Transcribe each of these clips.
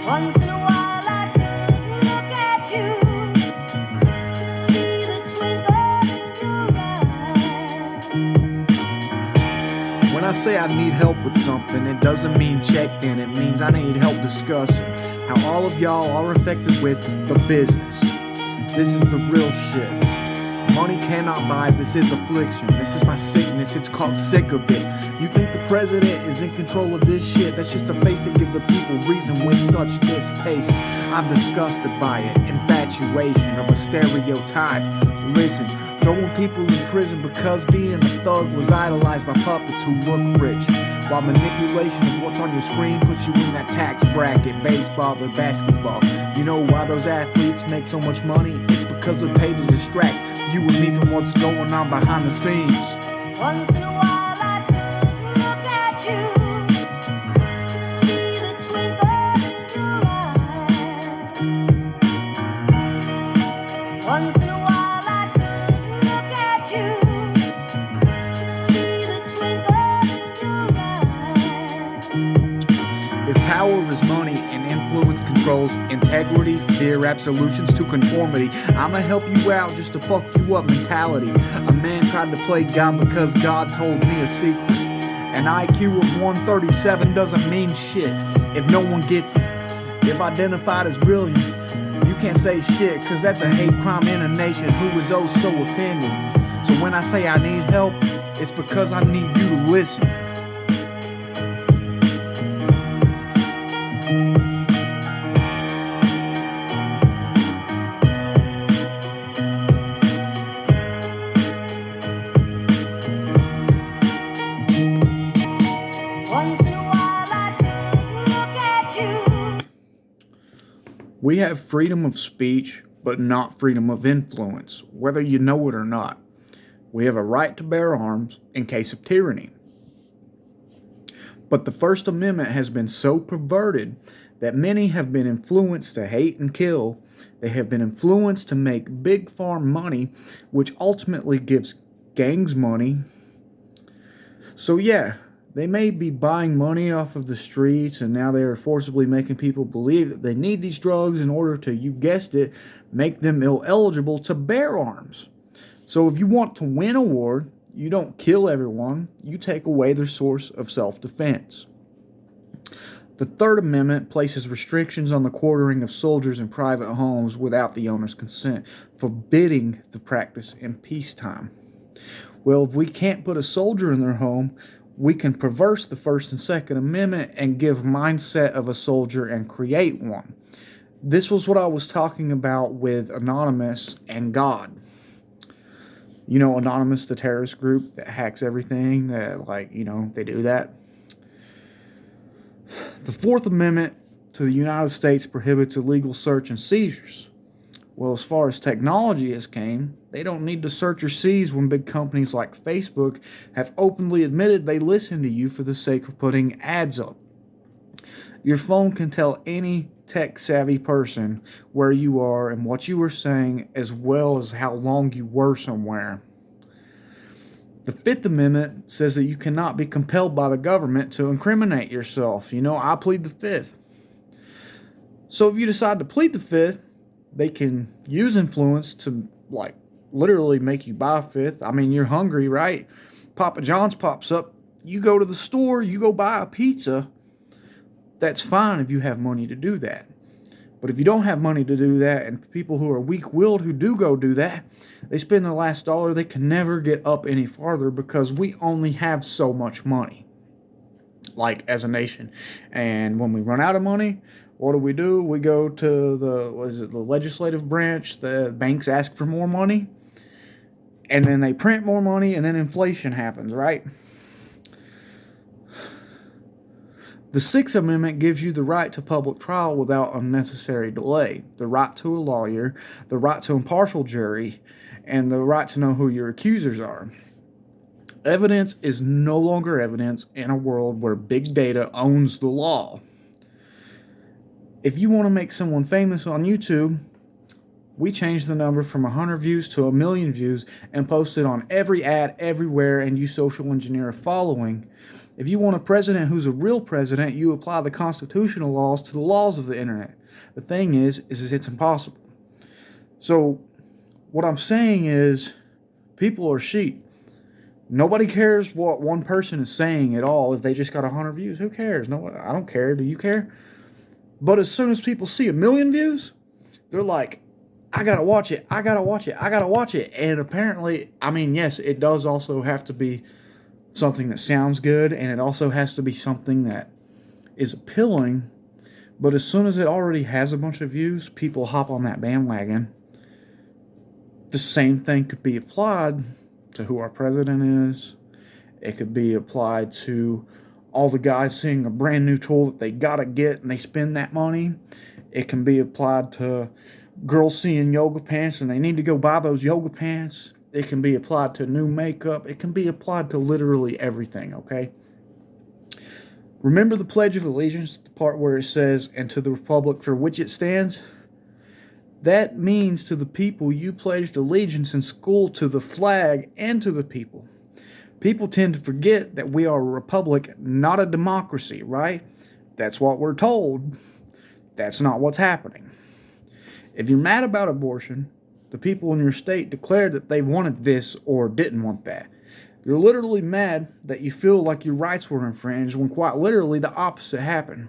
Once in a while I do look at you, see the twinkle in your eye. When I say I need help with something, it doesn't mean checked in. It means I need help discussing how all of y'all are affected with the business. This is the real shit. Money cannot buy, this is affliction. This is my sickness, it's called sick of it. You think the president is in control of this shit? That's just a face to give the people reason with such distaste. I'm disgusted by it, infatuation of a stereotype. Listen, throwing people in prison because being a thug was idolized by puppets who look rich, while manipulation of what's on your screen puts you in that tax bracket, baseball or basketball. You know why those athletes make so much money? It's because they're paid to distract you and me from what's going on behind the scenes. Once in a while I do look at you, see the twinkle in your eye. Once in a while I do look at you, see the twinkle in your eye. If power is money and influence controls integrity, fear, absolutions to conformity, I'ma help you out just to fuck you up mentality. A man tried to play God because God told me a secret. An IQ of 137 doesn't mean shit if no one gets it. If identified as brilliant, you can't say shit, cause that's a hate crime in a nation who is oh so offended. So when I say I need help, it's because I need you to listen. Once in a while I do look at you. We have freedom of speech, but not freedom of influence, whether you know it or not. We have a right to bear arms in case of tyranny. But the First Amendment has been so perverted that many have been influenced to hate and kill. They have been influenced to make big farm money, which ultimately gives gangs money. So yeah, they may be buying money off of the streets, and now they are forcibly making people believe that they need these drugs in order to, you guessed it, make them eligible to bear arms. So if you want to win a war, you don't kill everyone, you take away their source of self-defense. The Third Amendment places restrictions on the quartering of soldiers in private homes without the owner's consent, forbidding the practice in peacetime. Well, if we can't put a soldier in their home, we can perverse the First and Second Amendment and give mindset of a soldier and create one. This was what I was talking about with Anonymous and God. You know, Anonymous, the terrorist group that hacks everything, that, they do that. The Fourth Amendment to the United States prohibits illegal search and seizures. Well, as far as technology is came, they don't need to search or seize when big companies like Facebook have openly admitted they listen to you for the sake of putting ads up. Your phone can tell any tech-savvy person where you are and what you were saying, as well as how long you were somewhere. The Fifth Amendment says that you cannot be compelled by the government to incriminate yourself. You know, I plead the Fifth. So if you decide to plead the Fifth, they can use influence to, literally make you buy a Fifth. I mean, you're hungry, right? Papa John's pops up. You go to the store, you go buy a pizza. That's fine if you have money to do that. But if you don't have money to do that, and people who are weak-willed who do go do that, they spend their last dollar, they can never get up any farther because we only have so much money, as a nation. And when we run out of money, what do? We go to the legislative branch. The banks ask for more money, and then they print more money, and then inflation happens, right? The Sixth Amendment gives you the right to public trial without unnecessary delay, the right to a lawyer, the right to impartial jury, and the right to know who your accusers are. Evidence is no longer evidence in a world where big data owns the law. If you want to make someone famous on YouTube, We changed the number from 100 views to 1 million views and posted on every ad everywhere and you social engineer a following. If you want a president who's a real president, you apply the constitutional laws to the laws of the internet. The thing is it's impossible. So what I'm saying is people are sheep. Nobody cares what one person is saying at all if they just got 100 views. Who cares? No, I don't care. Do you care? But as soon as people see 1 million views, they're like, I gotta watch it. I gotta watch it. I gotta watch it. And apparently, I mean, yes, it does also have to be something that sounds good, and it also has to be something that is appealing. But as soon as it already has a bunch of views, people hop on that bandwagon. The same thing could be applied to who our president is. It could be applied to all the guys seeing a brand new tool that they gotta get and they spend that money. It can be applied to girls seeing yoga pants and they need to go buy those yoga pants. It can be applied to new makeup. It can be applied to literally everything, okay? Remember the Pledge of Allegiance, the part where it says, and to the republic for which it stands? That means to the people you pledged allegiance in school, to the flag and to the people. People tend to forget that we are a republic, not a democracy, right? That's what we're told. That's not what's happening. If you're mad about abortion, the people in your state declared that they wanted this or didn't want that. You're literally mad that you feel like your rights were infringed when quite literally the opposite happened.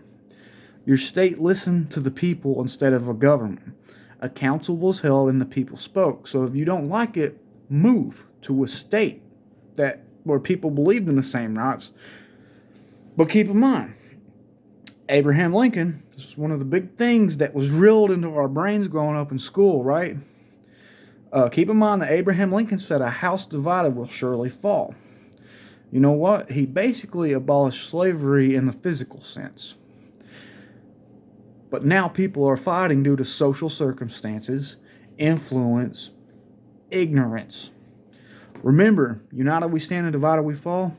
Your state listened to the people instead of a government. A council was held and the people spoke. So if you don't like it, move to a state where people believed in the same rights. But keep in mind, Abraham Lincoln, this was one of the big things that was drilled into our brains growing up in school, right? Keep in mind that Abraham Lincoln said a house divided will surely fall. You know what? He basically abolished slavery in the physical sense. But now people are fighting due to social circumstances, influence, ignorance. Remember, united we stand and divided we fall.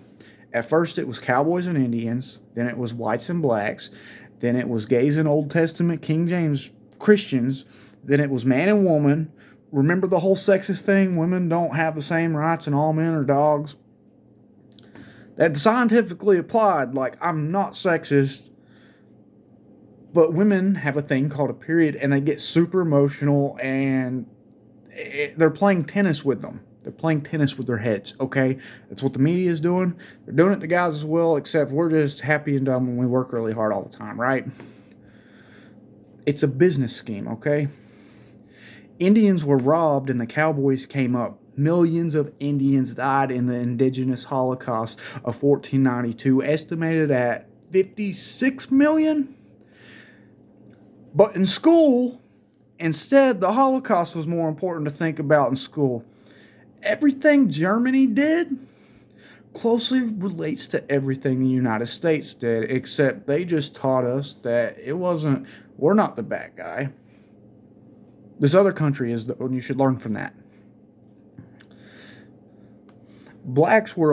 At first it was cowboys and Indians, then it was whites and blacks, then it was gays and Old Testament King James Christians, then it was man and woman. Remember the whole sexist thing? Women don't have the same rights and all men are dogs. That's scientifically applied. Like, I'm not sexist, but women have a thing called a period and they get super emotional and they're playing tennis with them. They're playing tennis with their heads, okay? That's what the media is doing. They're doing it to guys as well, except we're just happy and dumb when we work really hard all the time, right? It's a business scheme, okay? Indians were robbed and the cowboys came up. Millions of Indians died in the indigenous Holocaust of 1492, estimated at 56 million. But in school, instead, the Holocaust was more important to think about in school. Everything Germany did closely relates to everything the United States did, except they just taught us that we're not the bad guy. This other country is, and you should learn from that. Blacks were